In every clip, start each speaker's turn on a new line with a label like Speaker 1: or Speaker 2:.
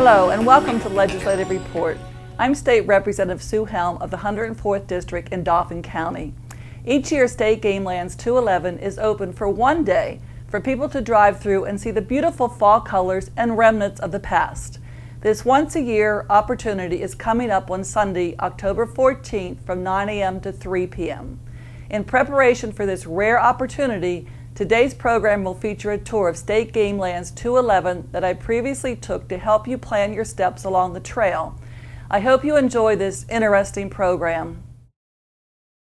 Speaker 1: Hello and welcome to the Legislative Report. I'm State Representative Sue Helm of the 104th District in Dauphin County. Each year State Game Lands 211 is open for one day for people to drive through and see the beautiful fall colors and remnants of the past. This once-a-year opportunity is coming up on Sunday, October 14th from 9 a.m. to 3 p.m. In preparation for this rare opportunity, today's program will feature a tour of State Game Lands 211 that I previously took to help you plan your steps along the trail. I hope you enjoy this interesting program.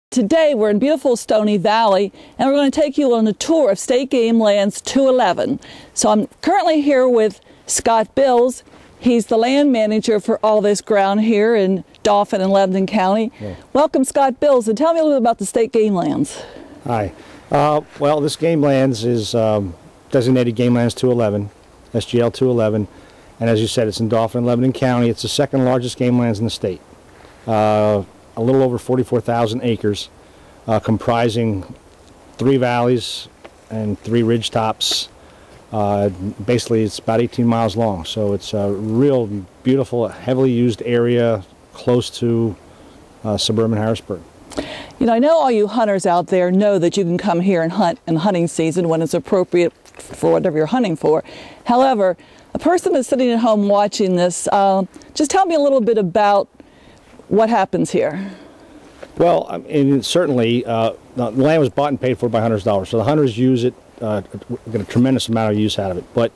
Speaker 1: Today we're in beautiful Stony Valley and we're going to take you on a tour of State Game Lands 211. So I'm currently here with Scott Bills. He's the land manager for all this ground here in Dauphin and Lebanon County. Yeah. Welcome, Scott Bills, and tell me a little bit about the State Game Lands.
Speaker 2: Hi. Well, this Game Lands is designated Game Lands 211, SGL 211, and as you said, it's in Dauphin and Lebanon County. It's the second largest game lands in the state. A little over 44,000 acres, comprising 3 valleys and 3 ridge tops. Basically, it's about 18 miles long, so it's a real beautiful, heavily used area close to suburban Harrisburg.
Speaker 1: You know, I know all you hunters out there know that you can come here and hunt in hunting season when it's appropriate for whatever you're hunting for. However, a person that's sitting at home watching this, just tell me a little bit about what happens here. Well,
Speaker 2: I mean, certainly the land was bought and paid for by hunters' dollars, so the hunters use it, get a tremendous amount of use out of it. But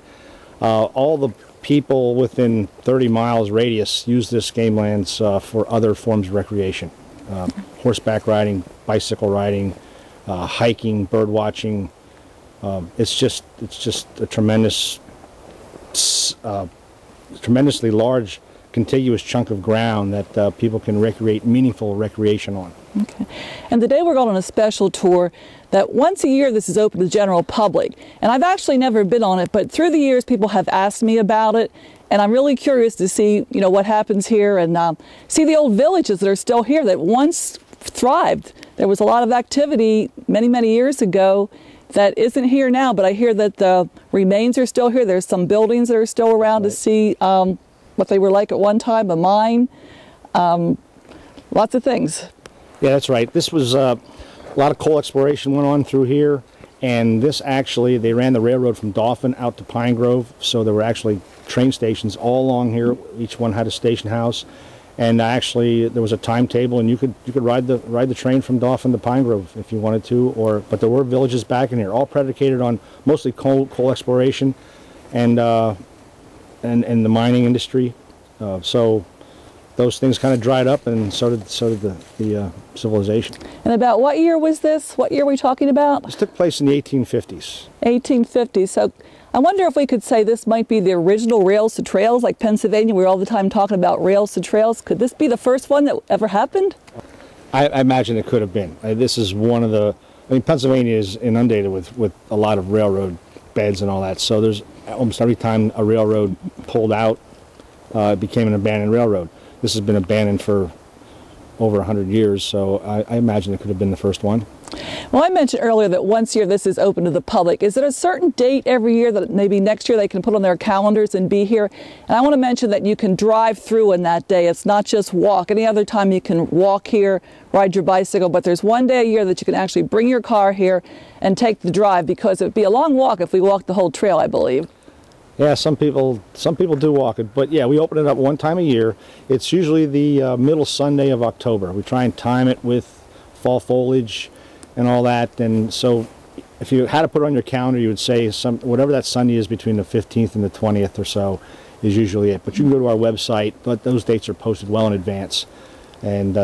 Speaker 2: all the people within 30 miles radius use this game lands for other forms of recreation. Horseback riding, bicycle riding, hiking, bird watching. It's just a tremendously large, contiguous chunk of ground that people can recreate meaningful recreation on.
Speaker 1: Okay. And today we're going on a special tour that once a year this is open to the general public. And I've actually never been on it, but through the years people have asked me about it. And I'm really curious to see, you know, what happens here and see the old villages that are still here that once thrived. There was a lot of activity many, many years ago that isn't here now, but I hear that the remains are still here. There's some buildings that are still around to see what they were like at one time, a mine, lots of things.
Speaker 2: Yeah, that's right. This was a lot of coal exploration went on through here, and this actually, they ran the railroad from Dauphin out to Pine Grove, so there were actually train stations all along here. Each one had a station house, and actually there was a timetable, and you could ride the train from Dauphin to Pine Grove if you wanted to. But there were villages back in here, all predicated on mostly coal exploration, and the mining industry. So those things kind of dried up, and so did the civilization. And about what year was this? What year are we talking about? This took place in the 1850s.
Speaker 1: 1850s. So I wonder if we could say this might be the original rails to trails, like Pennsylvania. We're all the time talking about rails to trails. Could this be the first one that ever happened?
Speaker 2: I imagine it could have been. This is one of the, I mean, Pennsylvania is inundated with a lot of railroad beds and all that. So there's almost every time a railroad pulled out, it became an abandoned railroad. This has been abandoned for over 100 years, so I imagine it could have been the first one.
Speaker 1: Well, I mentioned earlier that once a year this is open to the public. Is there a certain date every year that maybe next year they can put on their calendars and be here? And I want to mention that you can drive through in that day. It's not just walk. Any other time you can walk here, ride your bicycle, but there's one day a year that you can actually bring your car here and take the drive, because it would be a long walk if we walked the whole trail, I believe.
Speaker 2: Yeah, some people do walk it, but yeah, we open it up one time a year. It's usually the middle Sunday of October. We try and time it with fall foliage and all that, and so if you had to put it on your calendar, you would say whatever that Sunday is between the 15th and the 20th or so is usually it. But you can go to our website, but those dates are posted well in advance, and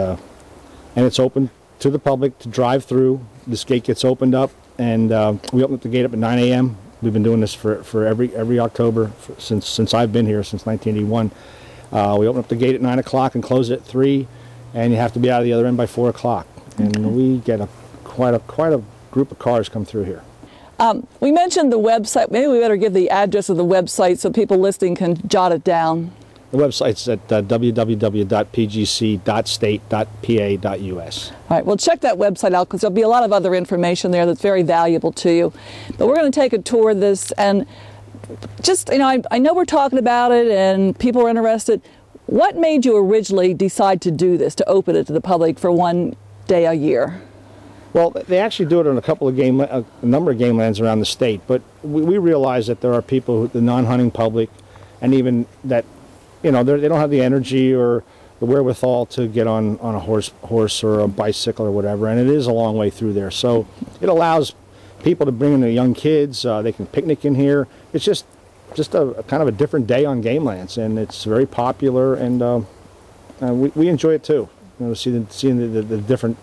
Speaker 2: it's open to the public to drive through. This gate gets opened up, and we open up the gate up at 9 a.m. We've been doing this for every October since I've been here, since 1981. We open up the gate at 9 o'clock and close it at 3, and you have to be out of the other end by 4 o'clock. And we get quite a group of cars come through here.
Speaker 1: We mentioned the website. Maybe we better give the address of the website so people listening can jot it down.
Speaker 2: The website's at www.pgc.state.pa.us.
Speaker 1: All right, well, check that website out because there'll be a lot of other information there that's very valuable to you. But we're going to take a tour of this, and just, I know we're talking about it and people are interested. What made you originally decide to do this, to open it to the public for one day a year?
Speaker 2: Well, they actually do it on a number of game lands around the state, but we realize that there are people, the non-hunting public, and even that, they don't have the energy or the wherewithal to get on a horse or a bicycle or whatever, and it is a long way through there. So it allows people to bring in their young kids. They can picnic in here. It's just a kind of a different day on game lands, and it's very popular, and we enjoy it too. Seeing the different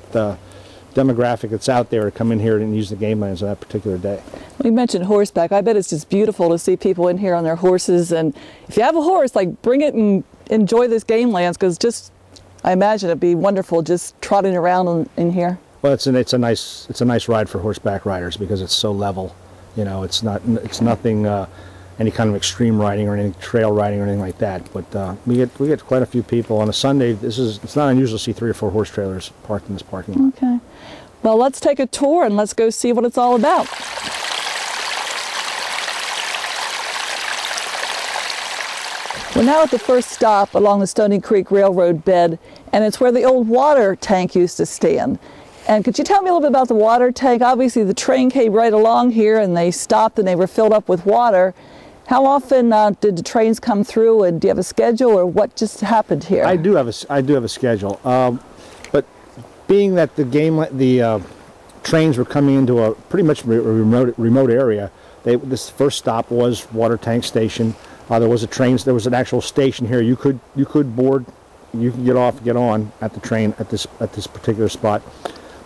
Speaker 2: demographic that's out there to come in here and use the game lands on that particular day.
Speaker 1: We mentioned horseback. I bet it's just beautiful to see people in here on their horses, and if you have a horse, like, bring it and enjoy this game lands, because I imagine it'd be wonderful just trotting around in here.
Speaker 2: Well, it's a nice ride for horseback riders because it's so level. It's nothing any kind of extreme riding or any trail riding or anything like that. But we get quite a few people on a Sunday. It's not unusual to see 3 or 4 horse trailers parked in this parking lot.
Speaker 1: Okay. Well, let's take a tour and let's go see what it's all about. We're now at the first stop along the Stony Creek Railroad bed, and it's where the old water tank used to stand. And could you tell me a little bit about the water tank? Obviously the train came right along here and they stopped and they were filled up with water. How often did the trains come through, and do you have a schedule, or what just happened here? I
Speaker 2: do have a schedule, but being that the trains were coming into a pretty much remote area, this first stop was Water Tank Station. There was an actual station here. You could board, you could get off, get on at the train at this particular spot.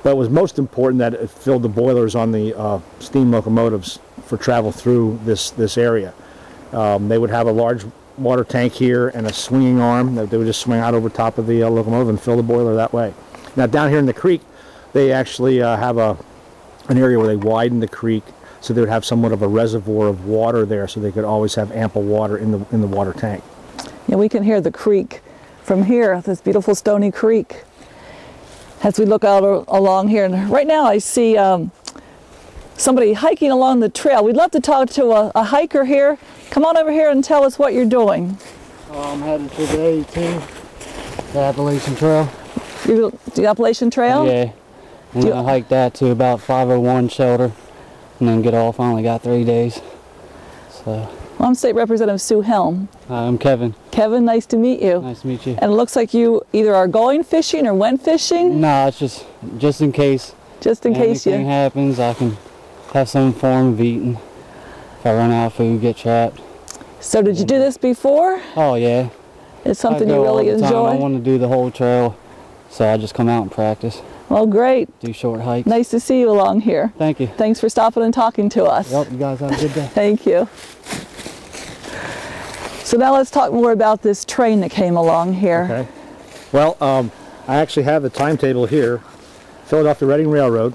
Speaker 2: But it was most important that it filled the boilers on the steam locomotives for travel through this area. They would have a large water tank here and a swinging arm that they would just swing out over top of the locomotive and fill the boiler that way. Now down here in the creek, they actually have an area where they widen the creek, so they would have somewhat of a reservoir of water there, so they could always have ample water in the water tank.
Speaker 1: Yeah, we can hear the creek from here, this beautiful Stony Creek, as we look out along here. And right now I see somebody hiking along the trail. We'd love to talk to a hiker here. Come on over here and tell us what you're doing.
Speaker 3: I'm heading to the 18, the Appalachian Trail.
Speaker 1: The Appalachian Trail?
Speaker 3: Yeah. I'm going to hike that to about 501 shelter and then get off. I only got 3 days. So.
Speaker 1: Well, I'm State Representative Sue Helm.
Speaker 3: I'm Kevin.
Speaker 1: Kevin, nice to meet you.
Speaker 3: Nice to meet you.
Speaker 1: And it looks like you either are going fishing or went fishing?
Speaker 3: No, it's just in case.
Speaker 1: Just in case
Speaker 3: anything happens, I can have some form of eating. If I run out of food, get trapped.
Speaker 1: So did you do this before?
Speaker 3: Oh yeah.
Speaker 1: It's something you really enjoy?
Speaker 3: I want to do the whole trail, so I just come out and practice.
Speaker 1: Well, great.
Speaker 3: Do short hikes.
Speaker 1: Nice to see you along here.
Speaker 3: Thank you.
Speaker 1: Thanks for stopping and talking to us.
Speaker 3: Yep, you guys have a good day.
Speaker 1: Thank you. So now let's talk more about this train that came along here.
Speaker 2: Okay. Well, I actually have the timetable here, Philadelphia Reading Railroad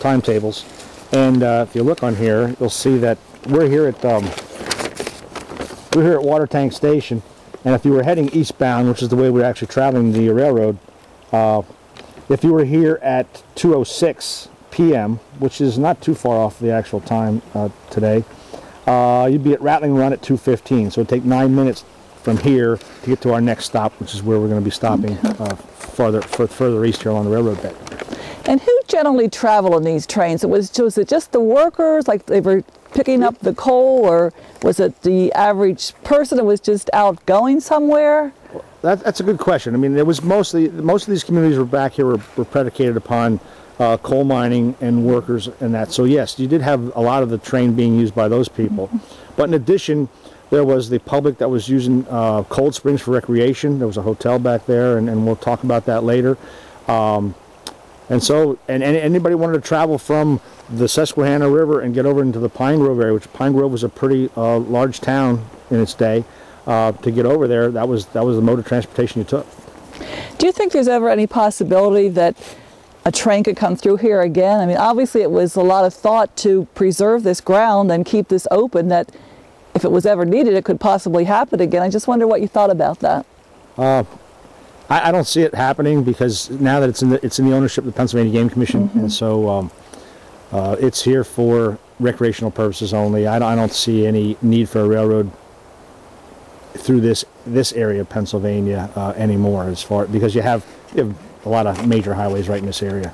Speaker 2: timetables, and if you look on here, you'll see that we're here at Water Tank Station, and if you were heading eastbound, which is the way we're actually traveling the railroad, if you were here at 2:06 p.m., which is not too far off the actual time today, you'd be at Rattling Run at 2:15. So it'd take 9 minutes from here to get to our next stop, which is where we're going to be stopping further east here along the railroad bed.
Speaker 1: And who generally traveled on these trains? Was it just the workers, like they were picking up the coal, or was it the average person that was just out going somewhere?
Speaker 2: That's a good question. I mean, it was most of these communities were back here were predicated upon coal mining and workers and that. So yes, you did have a lot of the train being used by those people. But in addition, there was the public that was using Cold Springs for recreation. There was a hotel back there, and we'll talk about that later. And anybody wanted to travel from the Susquehanna River and get over into the Pine Grove area, which Pine Grove was a pretty large town in its day. To get over there, that was the mode of transportation you took.
Speaker 1: Do you think there's ever any possibility that a train could come through here again? I mean, obviously it was a lot of thought to preserve this ground and keep this open, that if it was ever needed, it could possibly happen again. I just wonder what you thought about that.
Speaker 2: I don't see it happening, because now that it's in the ownership of the Pennsylvania Game Commission, and so it's here for recreational purposes only. I don't see any need for a railroad through this area of Pennsylvania anymore, because you have a lot of major highways right in this area.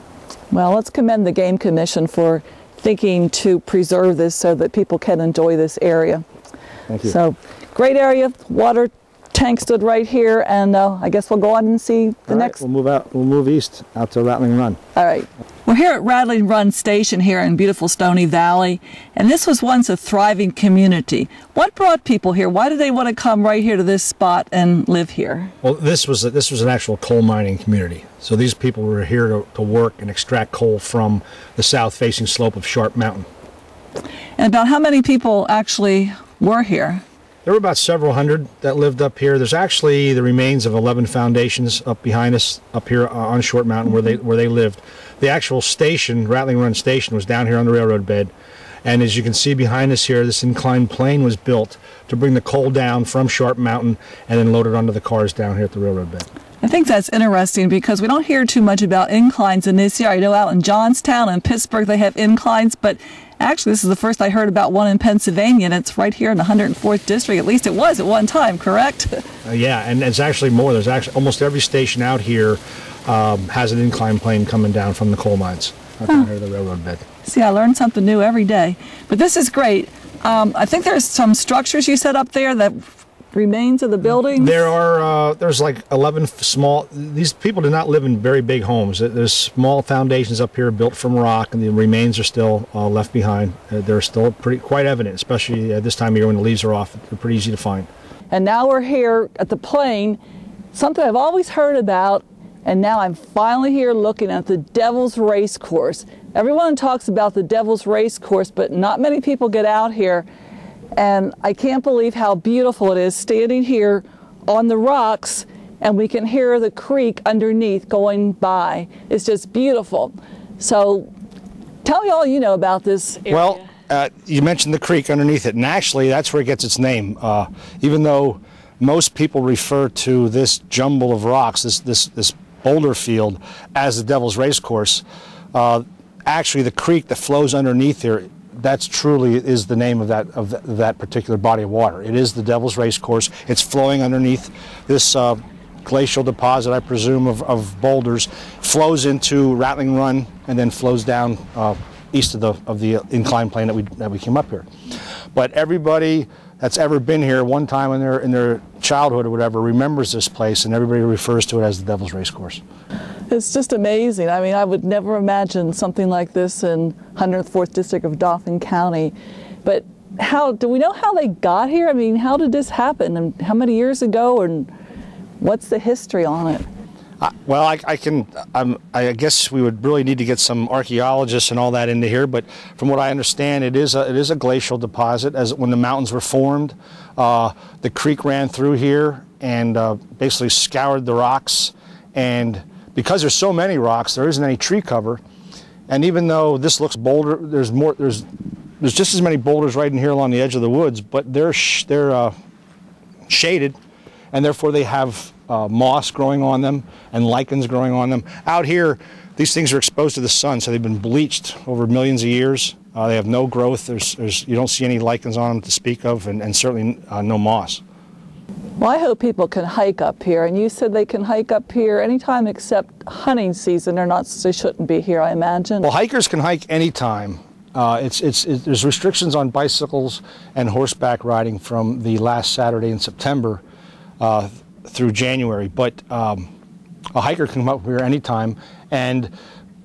Speaker 1: Well, let's commend the Game Commission for thinking to preserve this so that people can enjoy this area.
Speaker 2: Thank you.
Speaker 1: So, great area. Water tank stood right here, and I guess we'll go on and see the next.
Speaker 2: We'll move out. We'll move east out to Rattling Run.
Speaker 1: All right. We're here at Rattling Run Station here in beautiful Stony Valley, and this was once a thriving community. What brought people here? Why did they want to come right here to this spot and live here?
Speaker 2: Well, this was an actual coal mining community. So these people were here to work and extract coal from the south-facing slope of Sharp Mountain.
Speaker 1: And about how many people actually were here?
Speaker 2: There were about several hundred that lived up here. There's actually the remains of 11 foundations up behind us, up here on Short Mountain, where they lived. The actual station, Rattling Run Station, was down here on the railroad bed. And as you can see behind us here, this inclined plane was built to bring the coal down from Sharp Mountain and then load it onto the cars down here at the railroad bed.
Speaker 1: I think that's interesting because we don't hear too much about inclines in this area. I know out in Johnstown and Pittsburgh they have inclines, but actually this is the first I heard about one in Pennsylvania, and it's right here in the 104th District. At least it was at one time, correct?
Speaker 2: Yeah, and it's actually more. There's actually almost every station out here has an inclined plane coming down from the coal mines down here at the railroad bed.
Speaker 1: See, I learn something new every day. But this is great. I think there's some structures you set up there that remains of the building.
Speaker 2: There's like 11 small. These people do not live in very big homes. There's small foundations up here built from rock, and the remains are still left behind. They're still quite evident, especially this time of year when the leaves are off. They're pretty easy to find.
Speaker 1: And now we're here at the plane, something I've always heard about, and now I'm finally here looking at the Devil's Race Course. Everyone talks about the Devil's Race Course, but not many people get out here. And I can't believe how beautiful it is standing here on the rocks, and we can hear the creek underneath going by. It's just beautiful. So tell me all you know about this area.
Speaker 2: Well, you mentioned the creek underneath it, and actually that's where it gets its name. Even though most people refer to this jumble of rocks, this boulder field, as the Devil's Race Course, actually the creek that flows underneath here, that's truly is the name of that particular body of water. It is the Devil's Race Course. It's flowing underneath this glacial deposit, I presume, of boulders, flows into Rattling Run, and then flows down east of the inclined plane that we came up here. But everybody that's ever been here one time in their childhood or whatever remembers this place, and everybody refers to it as the Devil's Race Course.
Speaker 1: It's just amazing. I mean, I would never imagine something like this in 104th District of Dauphin County. But do we know how they got here? I mean, how did this happen, and how many years ago, and what's the history on it?
Speaker 2: Well, I guess we would really need to get some archaeologists and all that into here, but from what I understand, it is a glacial deposit. As when the mountains were formed, the creek ran through here and basically scoured the rocks, and because there's so many rocks, there isn't any tree cover. And even though this looks boulder, there's just as many boulders right in here along the edge of the woods, but they're shaded, and therefore they have moss growing on them and lichens growing on them. Out here, these things are exposed to the sun, so they've been bleached over millions of years. They have no growth. You don't see any lichens on them to speak of, and certainly no moss.
Speaker 1: Well, I hope people can hike up here, and you said they can hike up here anytime except hunting season. They shouldn't be here, I imagine.
Speaker 2: Well, hikers can hike anytime. There's restrictions on bicycles and horseback riding from the last Saturday in September through January, but a hiker can come up here anytime, and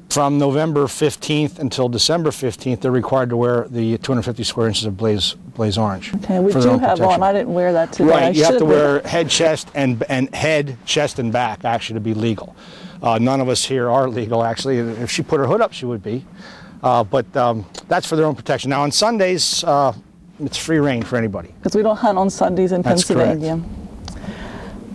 Speaker 2: from November 15th until December 15th, they're required to wear the 250 square inches of blaze orange.
Speaker 1: Okay, we do have on. I didn't wear that today.
Speaker 2: Right, you have to wear head, chest, and back actually to be legal. None of us here are legal actually. If she put her hood up, she would be. But that's for their own protection. Now on Sundays, it's free reign for anybody.
Speaker 1: Because we don't hunt on Sundays in Pennsylvania.
Speaker 2: Correct.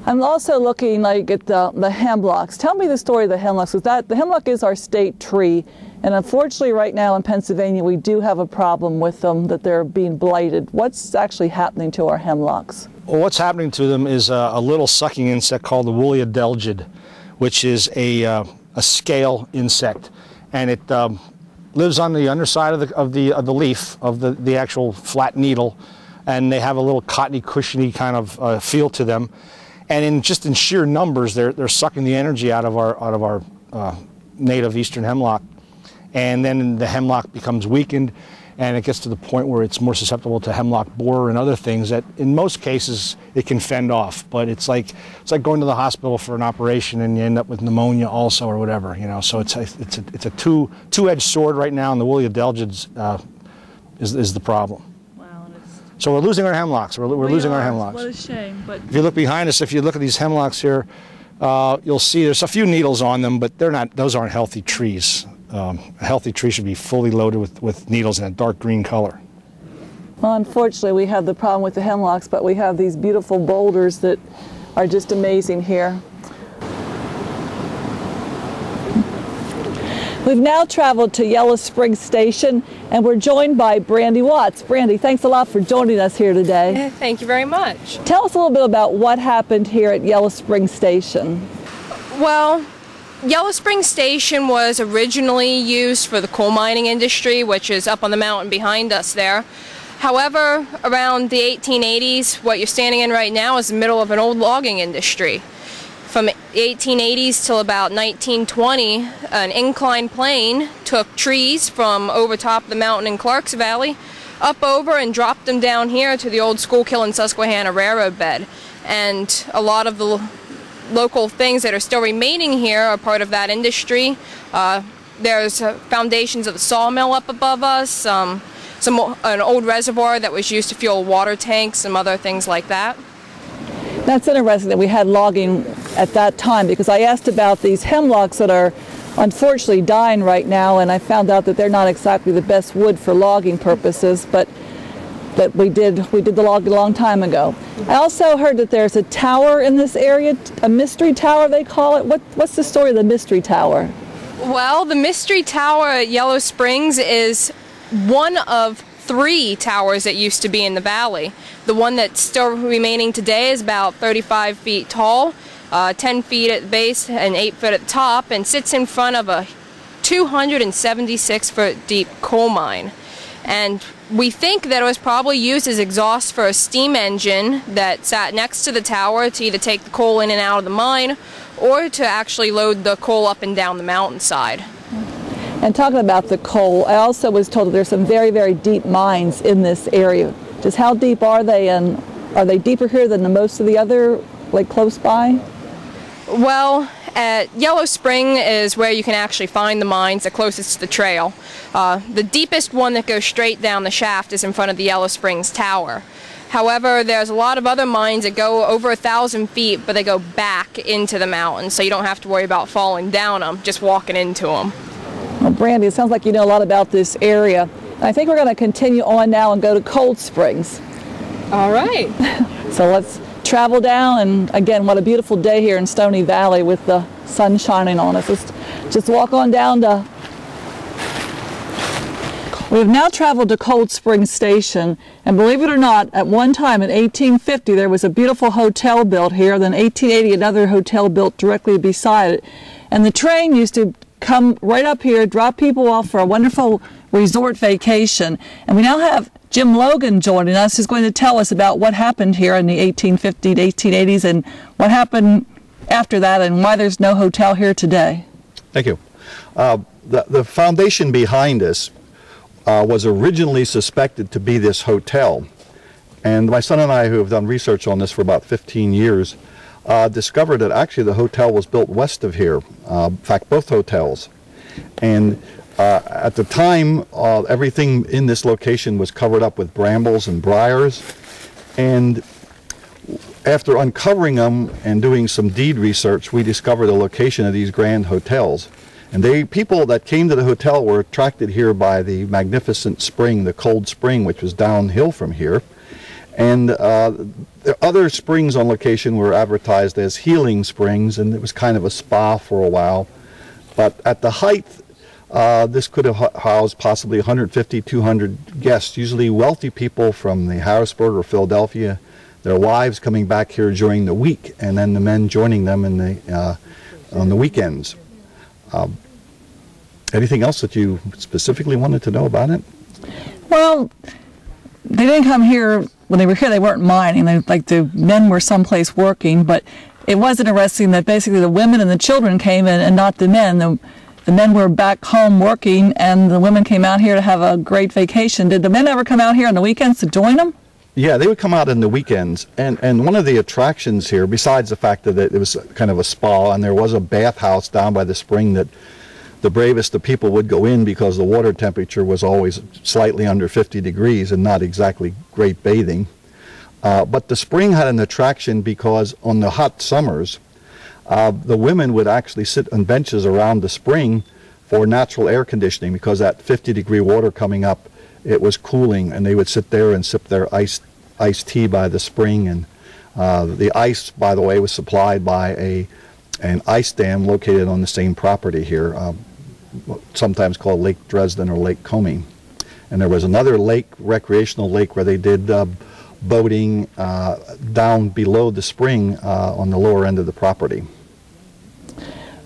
Speaker 1: I'm also looking at the hemlocks. Tell me the story of the hemlocks, because the hemlock is our state tree, and unfortunately right now in Pennsylvania we do have a problem with them, that they're being blighted. What's actually happening to our hemlocks?
Speaker 2: Well, what's happening to them is a little sucking insect called the woolly adelgid, which is a scale insect, and lives on the underside of the leaf of the actual flat needle, and they have a little cottony, cushiony kind of feel to them. And just in sheer numbers, they're sucking the energy out of our native eastern hemlock, and then the hemlock becomes weakened, and it gets to the point where it's more susceptible to hemlock borer and other things that in most cases it can fend off. But it's like going to the hospital for an operation and you end up with pneumonia also or whatever, you know. So it's a two-edged sword right now, and the woolly adelgids is the problem.
Speaker 1: Wow, and
Speaker 2: so we're losing our hemlocks. We're losing our hemlocks.
Speaker 1: What a shame. But
Speaker 2: if you look behind us, if you look at these hemlocks here, you'll see there's a few needles on them, but those aren't healthy trees. A healthy tree should be fully loaded with needles in a dark green color.
Speaker 1: Well, unfortunately, we have the problem with the hemlocks, but we have these beautiful boulders that are just amazing here. We've now traveled to Yellow Spring Station, and we're joined by Brandy Watts. Brandy, thanks a lot for joining us here today.
Speaker 4: Thank you very much.
Speaker 1: Tell us a little bit about what happened here at Yellow Spring Station.
Speaker 4: Well, Yellow Spring Station was originally used for the coal mining industry, which is up on the mountain behind us there. However, around the 1880s, what you're standing in right now is the middle of an old logging industry. From the 1880s till about 1920, an inclined plane took trees from over top of the mountain in Clark's Valley up over and dropped them down here to the old Schuylkill and Susquehanna railroad bed. And a lot of the local things that are still remaining here are part of that industry. There's foundations of the sawmill up above us, an old reservoir that was used to fuel water tanks, some other things like that.
Speaker 1: That's interesting that we had logging at that time, because I asked about these hemlocks that are unfortunately dying right now, and I found out that they're not exactly the best wood for logging purposes, but that we did the logging a long time ago. I also heard that there's a tower in this area, a mystery tower they call it. What's the story of the mystery tower?
Speaker 4: Well, the mystery tower at Yellow Springs is one of 3 towers that used to be in the valley. The one that's still remaining today is about 35 feet tall, 10 feet at the base and 8 foot at the top, and sits in front of a 276-foot deep coal mine. And we think that it was probably used as exhaust for a steam engine that sat next to the tower to either take the coal in and out of the mine or to actually load the coal up and down the mountainside.
Speaker 1: And talking about the coal, I also was told that there's some very, very deep mines in this area. Just how deep are they, and are they deeper here than most of the other, like close by?
Speaker 4: Well, at Yellow Spring is where you can actually find the mines, the closest to the trail. The deepest one that goes straight down the shaft is in front of the Yellow Springs Tower. However, there's a lot of other mines that go over 1,000 feet, but they go back into the mountain, so you don't have to worry about falling down them, just walking into them.
Speaker 1: Well, Brandy, it sounds like you know a lot about this area. I think we're going to continue on now and go to Cold Springs.
Speaker 4: All right.
Speaker 1: So let's travel down, and again, what a beautiful day here in Stony Valley with the sun shining on us. Let's just walk on down to... We have now traveled to Cold Spring Station, and believe it or not, at one time in 1850 there was a beautiful hotel built here. Then 1880 another hotel built directly beside it, and the train used to come right up here, drop people off for a wonderful resort vacation. And we now have Jim Logan joining us, who's going to tell us about what happened here in the 1850s to 1880s and what happened after that and why there's no hotel here today.
Speaker 5: Thank you. The foundation behind us was originally suspected to be this hotel. And my son and I, who have done research on this for about 15 years, discovered that actually the hotel was built west of here. In fact, both hotels. And at the time, everything in this location was covered up with brambles and briars. And after uncovering them and doing some deed research, we discovered the location of these grand hotels. And people that came to the hotel were attracted here by the magnificent spring, the Cold Spring, which was downhill from here. And the other springs on location were advertised as healing springs, and it was kind of a spa for a while. But at the height, this could have housed possibly 150, 200 guests, usually wealthy people from the Harrisburg or Philadelphia, their wives coming back here during the week, and then the men joining them in on the weekends. Anything else that you specifically wanted to know about it?
Speaker 1: Well, they didn't come here, when they were here they weren't mining, like the men were someplace working, but it was interesting that basically the women and the children came in and not the men. The men were back home working and the women came out here to have a great vacation. Did the men ever come out here on the weekends to join them?
Speaker 5: Yeah, they would come out on the weekends, and one of the attractions here, besides the fact that it was kind of a spa and there was a bathhouse down by the spring that the bravest of people would go in because the water temperature was always slightly under 50 degrees and not exactly great bathing. But the spring had an attraction because on the hot summers, the women would actually sit on benches around the spring for natural air conditioning because that 50-degree water coming up, it was cooling, and they would sit there and sip their iced tea by the spring. And the ice, by the way, was supplied by an ice dam located on the same property here, sometimes called Lake Dresden or Lake Comey. And there was another lake, recreational lake, where they did boating down below the spring on the lower end of the property.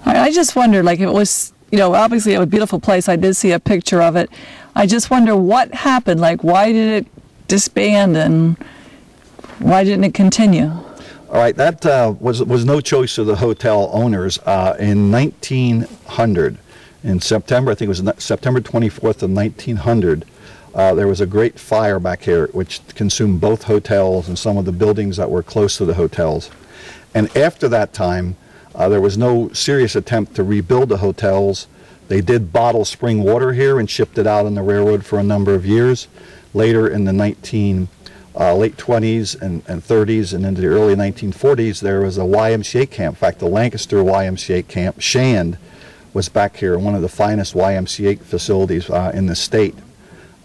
Speaker 1: I just wondered, like, it was, you know, obviously a beautiful place. I did see a picture of it. I just wonder what happened. Like, why did it disband and why didn't it continue?
Speaker 5: All right, that was no choice of the hotel owners. In 1900, in September, I think it was September 24th of 1900, there was a great fire back here which consumed both hotels and some of the buildings that were close to the hotels. And after that time, there was no serious attempt to rebuild the hotels. They did bottle spring water here and shipped it out on the railroad for a number of years. Later in the late 20s and 30s and into the early 1940s, there was a YMCA camp. In fact, the Lancaster YMCA camp, Shand, was back here, one of the finest YMCA facilities in the state.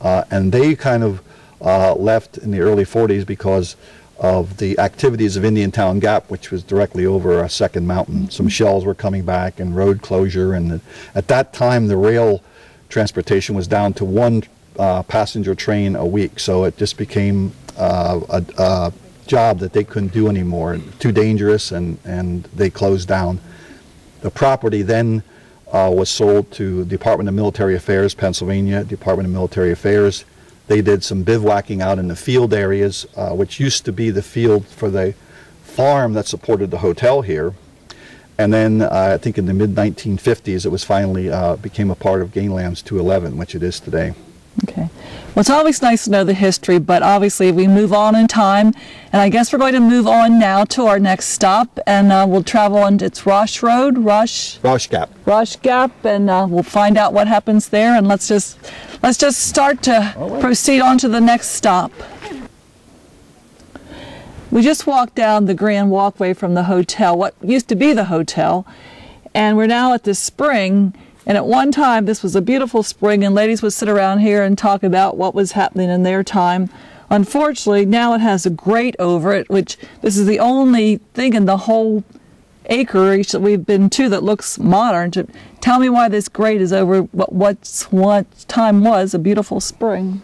Speaker 5: And they kind of left in the early 40s because of the activities of Indiantown Gap, which was directly over Second Mountain. Some shells were coming back and road closure, and at that time the rail transportation was down to one passenger train a week, so it just became a job that they couldn't do anymore, too dangerous, and they closed down. The property then was sold to Department of Military Affairs, Pennsylvania, Department of Military Affairs. They did some bivouacking out in the field areas, which used to be the field for the farm that supported the hotel here. And then I think in the mid-1950s, it was finally became a part of Ganglands 211, which it is today.
Speaker 1: Okay. Well, it's always nice to know the history, but obviously we move on in time, and I guess we're going to move on now to our next stop, and we'll travel on, it's Rush Gap, and we'll find out what happens there, and let's just start to proceed on to the next stop. We just walked down the grand walkway from the hotel, what used to be the hotel, and we're now at the spring. And at one time, this was a beautiful spring, and ladies would sit around here and talk about what was happening in their time. Unfortunately, now it has a grate over it, which this is the only thing in the whole acreage that we've been to that looks modern. Tell me why this grate is over what time was a beautiful spring.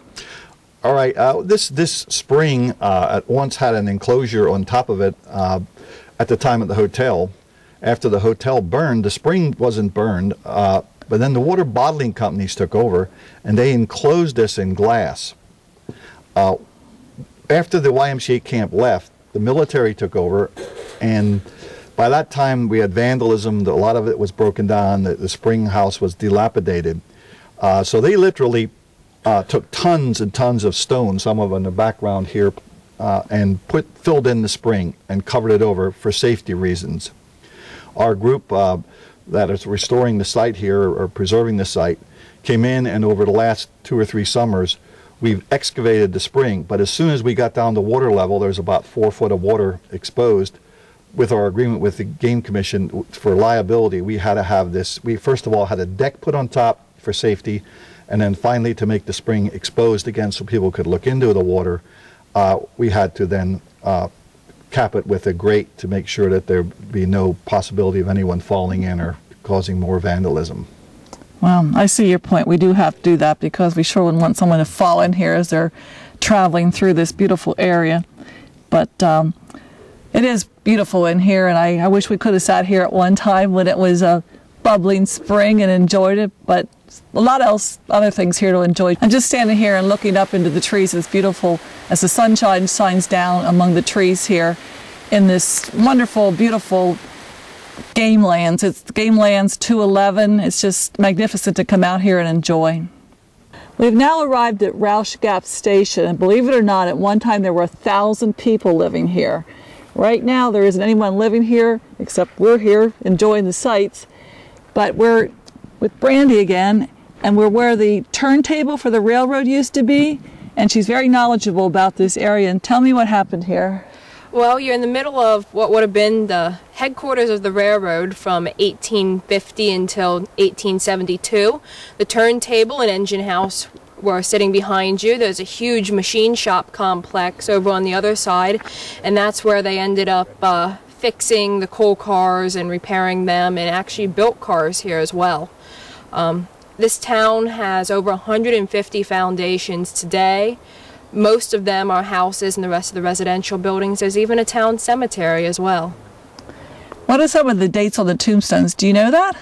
Speaker 5: All right, this spring at once had an enclosure on top of it at the time of the hotel. After the hotel burned, the spring wasn't burned, but then the water bottling companies took over, and they enclosed this in glass. After the YMCA camp left, the military took over, and by that time we had vandalism. A lot of it was broken down. The spring house was dilapidated. So they literally took tons and tons of stone, some of them in the background here, and filled in the spring and covered it over for safety reasons. Our group that is restoring the site here, or preserving the site, came in, and over the last 2 or 3 summers, we've excavated the spring. But as soon as we got down to water level, there's about 4 foot of water exposed. With our agreement with the Game Commission for liability, we had to have this. We first of all had a deck put on top for safety, and then finally, to make the spring exposed again so people could look into the water, we had to then cap it with a grate to make sure that there be no possibility of anyone falling in or causing more vandalism.
Speaker 1: Well, I see your point. We do have to do that because we sure wouldn't want someone to fall in here as they're traveling through this beautiful area. But it is beautiful in here, and I wish we could have sat here at one time when it was a bubbling spring and enjoyed it, but a lot else, other things here to enjoy. I'm just standing here and looking up into the trees. It's beautiful as the sunshine shines down among the trees here in this wonderful, beautiful game lands. It's Game Lands 211. It's just magnificent to come out here and enjoy. We've now arrived at Roush Gap Station, and believe it or not, at one time there were 1,000 people living here. Right now there isn't anyone living here except we're here enjoying the sights, but we're with Brandy again, and we're where the turntable for the railroad used to be, and she's very knowledgeable about this area. And tell me what happened here.
Speaker 4: Well, you're in the middle of what would have been the headquarters of the railroad from 1850 until 1872. The turntable and engine house were sitting behind you. There's a huge machine shop complex over on the other side, and that's where they ended up fixing the coal cars and repairing them, and actually built cars here as well. This town has over 150 foundations today. Most of them are houses and the rest of the residential buildings. There's even a town cemetery as well.
Speaker 1: What are some of the dates on the tombstones? Do you know that?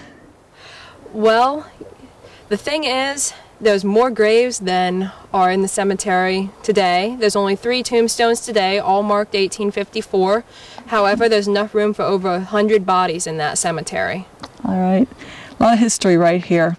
Speaker 4: Well, the thing is, there's more graves than are in the cemetery today. There's only 3 tombstones today, all marked 1854. However, there's enough room for over 100 bodies in that cemetery.
Speaker 1: All right. A lot of history right here.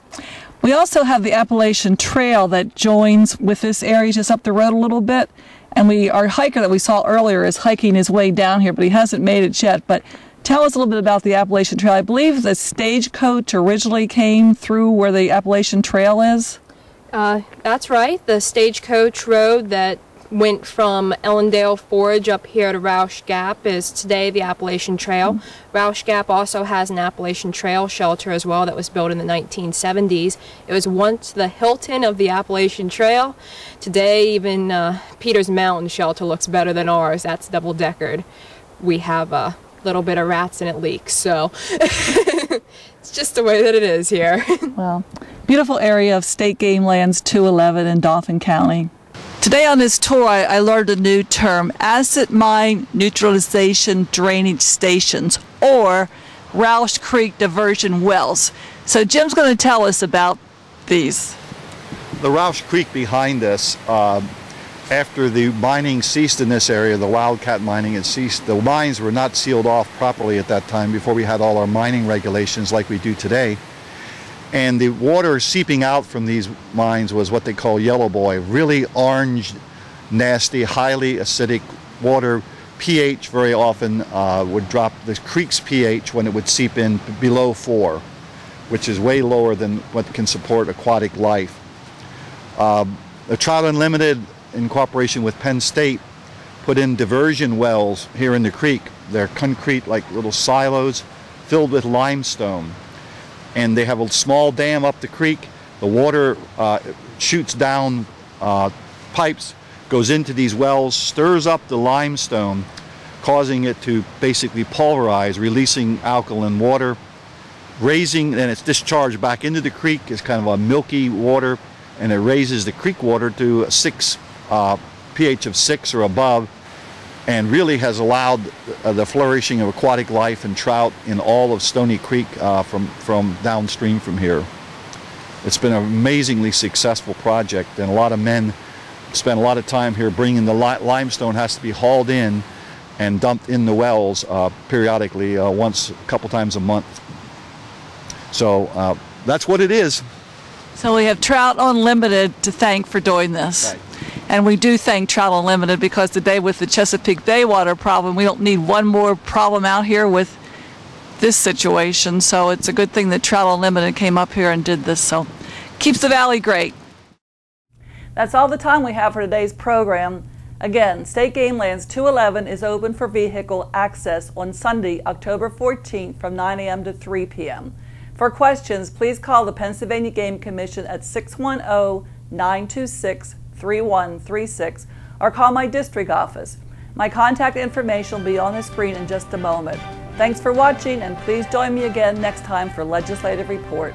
Speaker 1: We also have the Appalachian Trail that joins with this area just up the road a little bit. And our hiker that we saw earlier is hiking his way down here, but he hasn't made it yet. But tell us a little bit about the Appalachian Trail. I believe the stagecoach originally came through where the Appalachian Trail is.
Speaker 4: That's right. The stagecoach road that went from Ellendale Forge up here to Roush Gap is today the Appalachian Trail. Roush Gap also has an Appalachian Trail shelter as well that was built in the 1970s. It was once the Hilton of the Appalachian Trail. Today even Peter's Mountain shelter looks better than ours. That's double-deckered. We have a little bit of rats and it leaks, so it's just the way that it is here.
Speaker 1: Well, beautiful area of State Game Lands 211 in Dauphin County. Today on this tour, I learned a new term, acid mine neutralization drainage stations, or Roush Creek diversion wells. So Jim's going to tell us about these.
Speaker 5: The Roush Creek behind us, after the mining ceased in this area, the wildcat mining had ceased. The mines were not sealed off properly at that time before we had all our mining regulations like we do today. And the water seeping out from these mines was what they call yellow boy, really orange, nasty, highly acidic water. pH very often would drop the creek's pH when it would seep in below 4, which is way lower than what can support aquatic life. The Trout Unlimited, in cooperation with Penn State, put in diversion wells here in the creek. They're concrete, like little silos filled with limestone. And they have a small dam up the creek. The water shoots down pipes, goes into these wells, stirs up the limestone, causing it to basically pulverize, releasing alkaline water, raising, then it's discharged back into the creek. It's kind of a milky water, and it raises the creek water to a pH of 6 or above, and really has allowed the flourishing of aquatic life and trout in all of Stony Creek from downstream from here. It's been an amazingly successful project, and a lot of men spend a lot of time here bringing the limestone. Has to be hauled in and dumped in the wells periodically, a couple times a month. So that's what it is.
Speaker 1: So we have Trout Unlimited to thank for doing this.
Speaker 5: Right.
Speaker 1: And we do thank Trout Unlimited because today with the Chesapeake Bay water problem, we don't need one more problem out here with this situation. So it's a good thing that Trout Unlimited came up here and did this. So keeps the valley great. That's all the time we have for today's program. Again, State Game Lands 211 is open for vehicle access on Sunday, October 14th from 9 a.m. to 3 p.m. For questions, please call the Pennsylvania Game Commission at 610-926-3136 or call my district office. My contact information will be on the screen in just a moment. Thanks for watching, and please join me again next time for Legislative Report.